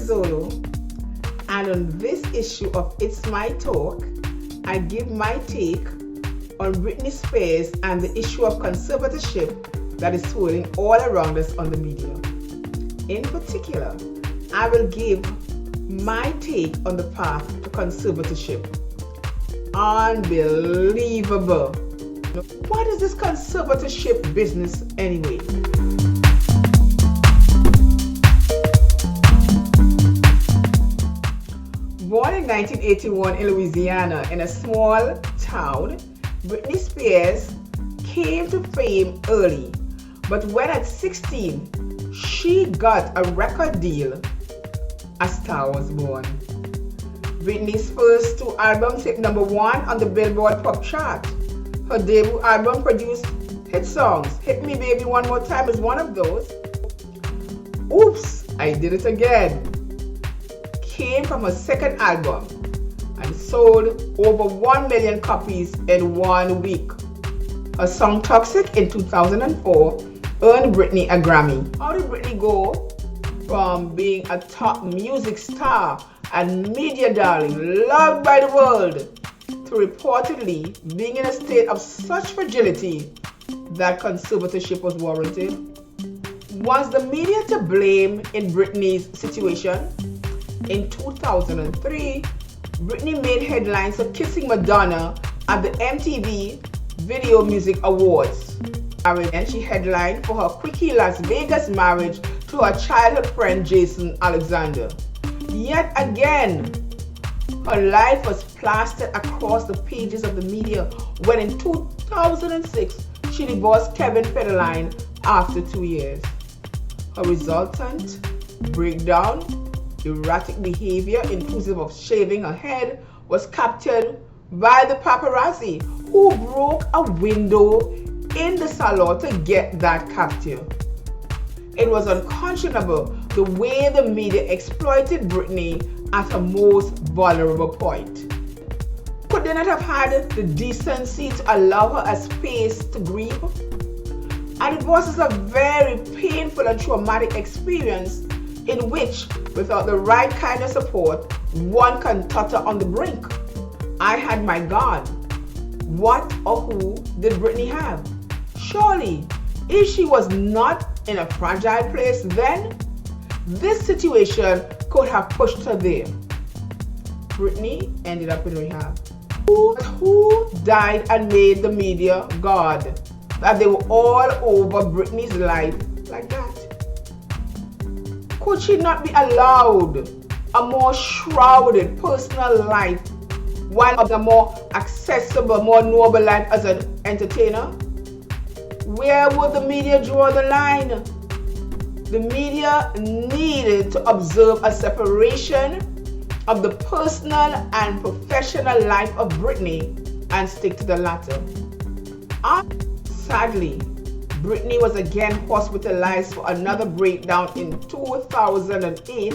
Zolo, and on this issue of It's My Talk, I give my take on Britney Spears and the issue of conservatorship that is swirling all around us on the media. In particular, I will give my take on the path to conservatorship. Unbelievable. What is this conservatorship business anyway? Born in 1981 in Louisiana in a small town, Britney Spears came to fame early, but when at 16, she got a record deal, a star was born. Britney's first two albums hit #1 on the Billboard Pop chart. Her debut album produced hit songs. Hit Me Baby One More Time is one of those. Oops, I Did It Again came from her second album and sold over 1 million copies in 1 week. Her song Toxic in 2004 earned Britney a Grammy. How did Britney go from being a top music star and media darling, loved by the world, to reportedly being in a state of such fragility that conservatorship was warranted? Was the media to blame in Britney's situation? In 2003, Britney made headlines for kissing Madonna at the MTV Video Music Awards. And she headlined for her quickie Las Vegas marriage to her childhood friend Jason Alexander. Yet again, her life was plastered across the pages of the media when in 2006, she divorced Kevin Federline after 2 years. Her resultant breakdown, erratic behavior inclusive of shaving her head, was captured by the paparazzi who broke a window in the salon to get that capture. It was unconscionable the way the media exploited Britney at her most vulnerable point. Could they not have had the decency to allow her a space to grieve? A divorce is a very painful and traumatic experience in which, without the right kind of support, one can totter on the brink. I had my God. What or who did Britney have? Surely, if she was not in a fragile place then, this situation could have pushed her there. Britney ended up in rehab. Who died and made the media God that they were all over Britney's life like that? Could she not be allowed a more shrouded personal life while of a more accessible, more noble life as an entertainer? Where would the media draw the line? The media needed to observe a separation of the personal and professional life of Britney and stick to the latter. Sadly, Britney was again hospitalized for another breakdown in 2008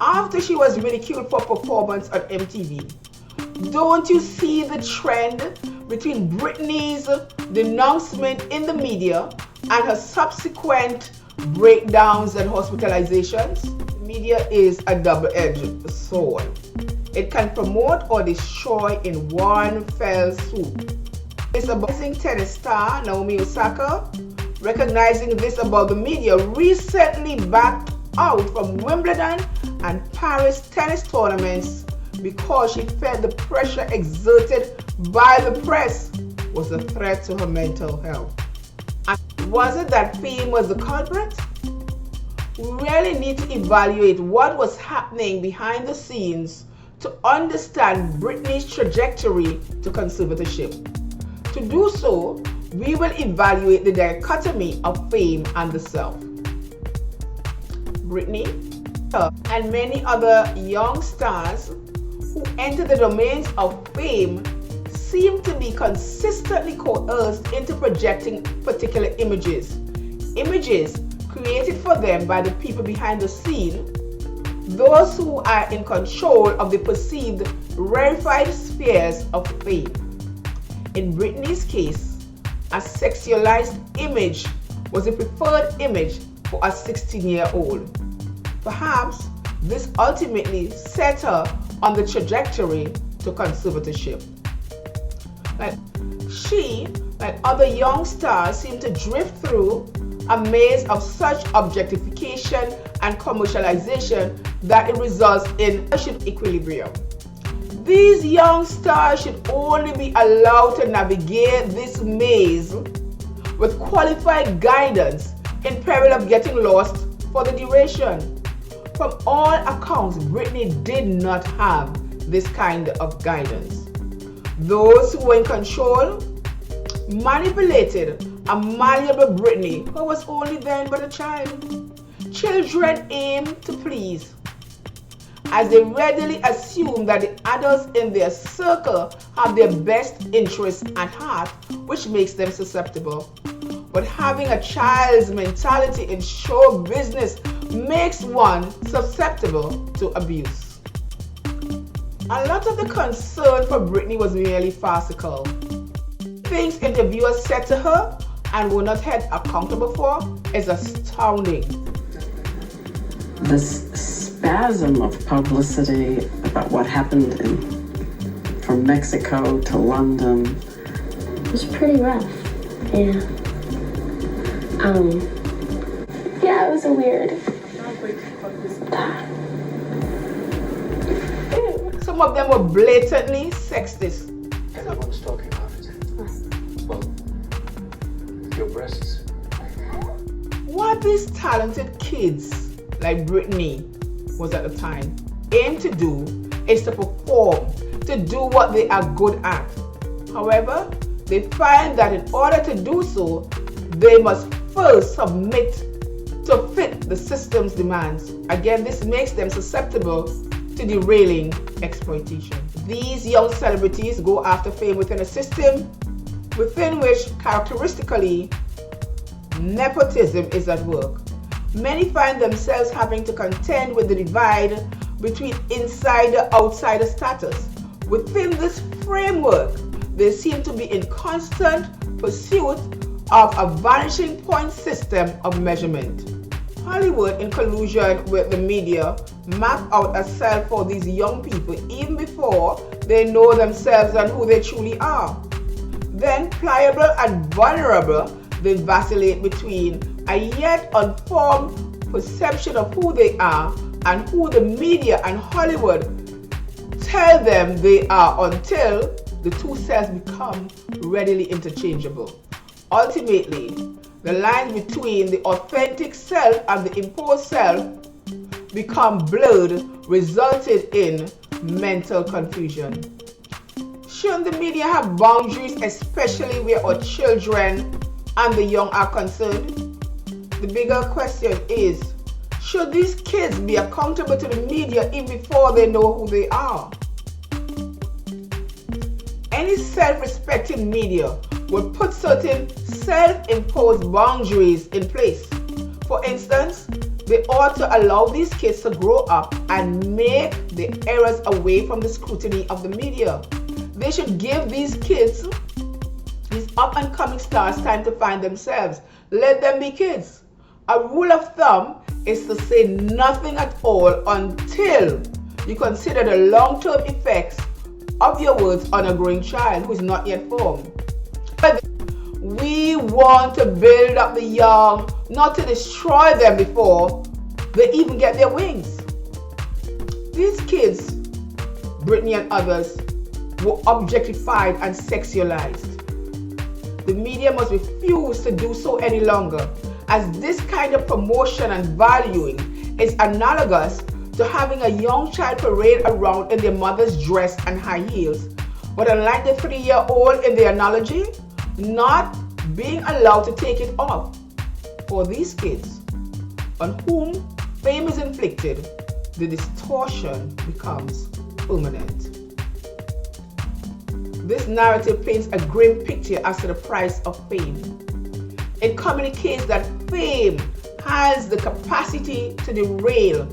after she was ridiculed for performance on MTV. Don't you see the trend between Britney's denouncement in the media and her subsequent breakdowns and hospitalizations? The media is a double-edged sword. It can promote or destroy in one fell swoop. It's about tennis star Naomi Osaka, recognizing this about the media, recently backed out from Wimbledon and Paris tennis tournaments because she felt the pressure exerted by the press was a threat to her mental health. And was it that fame was the culprit? We really need to evaluate what was happening behind the scenes to understand Britney's trajectory to conservatorship. To do so, we will evaluate the dichotomy of fame and the self. Britney and many other young stars who enter the domains of fame seem to be consistently coerced into projecting particular images created for them by the people behind the scene, those who are in control of the perceived rarefied spheres of fame. In Britney's case, a sexualized image was the preferred image for a 16-year-old. Perhaps This ultimately set her on the trajectory to conservatorship. She, like other young stars, seemed to drift through a maze of such objectification and commercialization that it results in equilibrium. These young stars should only be allowed to navigate this maze with qualified guidance in peril of getting lost for the duration. From all accounts, Britney did not have this kind of guidance. Those who were in control manipulated a malleable Britney who was only then but a child. Children aim to please, as they readily assume that the adults in their circle have their best interests at heart, which makes them susceptible. But having a child's mentality in show business makes one susceptible to abuse. A lot of the concern for Britney was merely farcical. Things interviewers said to her and were not held accountable for is astounding. This spasm of publicity about what happened from Mexico to London was pretty rough. Yeah. Yeah, it was a weird. Some of them were blatantly sexist. Everyone's talking about it. Well, your breasts. What these talented kids, like Britney was at the time, aim to do is to perform, to do what they are good at. However, they find that in order to do so, they must first submit to fit the system's demands. Again, this makes them susceptible to derailing exploitation. These young celebrities go after fame within a system within which characteristically nepotism is at work. Many find themselves having to contend with the divide between insider-outsider status. Within this framework, they seem to be in constant pursuit of a vanishing point system of measurement. Hollywood, in collusion with the media, map out a cell for these young people even before they know themselves and who they truly are. Then, pliable and vulnerable, they vacillate between a yet unformed perception of who they are and who the media and Hollywood tell them they are, until the two cells become readily interchangeable. Ultimately, the lines between the authentic self and the imposed self become blurred, resulting in mental confusion. Shouldn't the media have boundaries, especially where our children and the young are concerned? The bigger question is, should these kids be accountable to the media even before they know who they are? Any self-respecting media would put certain self-imposed boundaries in place. For instance, they ought to allow these kids to grow up and make the errors away from the scrutiny of the media. They should give these kids, these up-and-coming stars, time to find themselves. Let them be kids. A rule of thumb is to say nothing at all until you consider the long-term effects of your words on a growing child who is not yet formed. We want to build up the young, not to destroy them before they even get their wings. These kids, Britney and others, were objectified and sexualized. The media must refuse to do so any longer, as this kind of promotion and valuing is analogous to having a young child parade around in their mother's dress and high heels, but unlike the 3-year-old in the analogy, not being allowed to take it off. For these kids, on whom fame is inflicted, the distortion becomes permanent. This narrative paints a grim picture as to the price of fame. It communicates that fame has the capacity to derail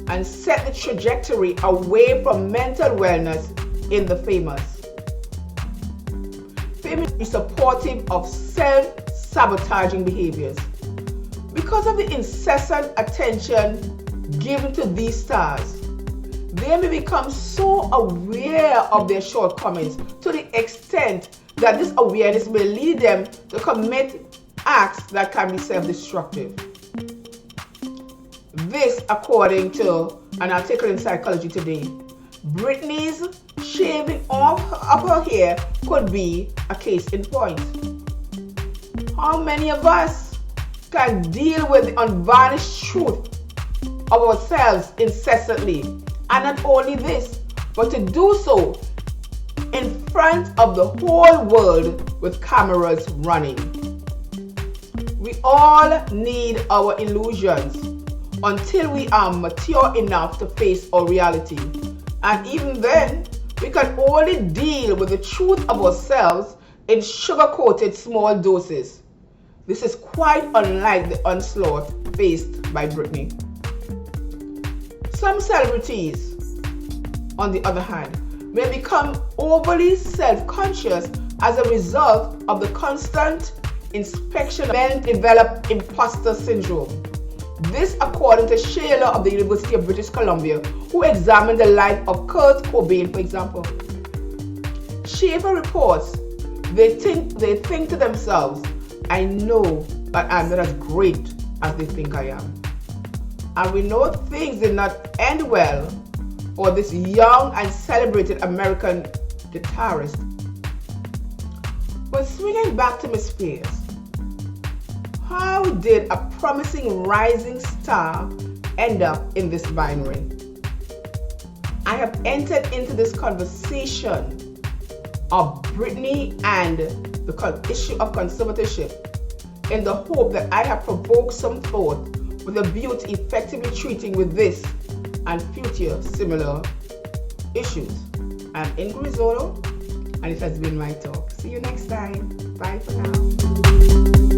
and set the trajectory away from mental wellness in the famous. Fame is supportive of self-sabotaging behaviors. Because of the incessant attention given to these stars. They may become so aware of their shortcomings to the extent that this awareness may lead them to commit acts that can be self-destructive. This, according to an article in Psychology Today, Britney's shaving off of her hair could be a case in point. How many of us can deal with the unvarnished truth of ourselves incessantly? And not only this, but to do so in front of the whole world with cameras running. We all need our illusions until we are mature enough to face our reality. And even then, we can only deal with the truth of ourselves in sugar-coated small doses. This is quite unlike the onslaught faced by Britney. Some celebrities, on the other hand, may become overly self-conscious as a result of the constant inspection. Men develop imposter syndrome. This, according to Shayla of the University of British Columbia, who examined the life of Kurt Cobain, for example. Schaefer reports they think to themselves, I know that I'm not as great as they think I am. And we know things did not end well for this young and celebrated American guitarist. But swinging back to Miss Spears, how did a promising rising star end up in this binary? I have entered into this conversation of Britney and the issue of conservatorship in the hope that I have provoked some thought with a view to effectively treating with this and future similar issues. I'm Ingrid Zolo, and it has been my talk. See you next time. Bye for now.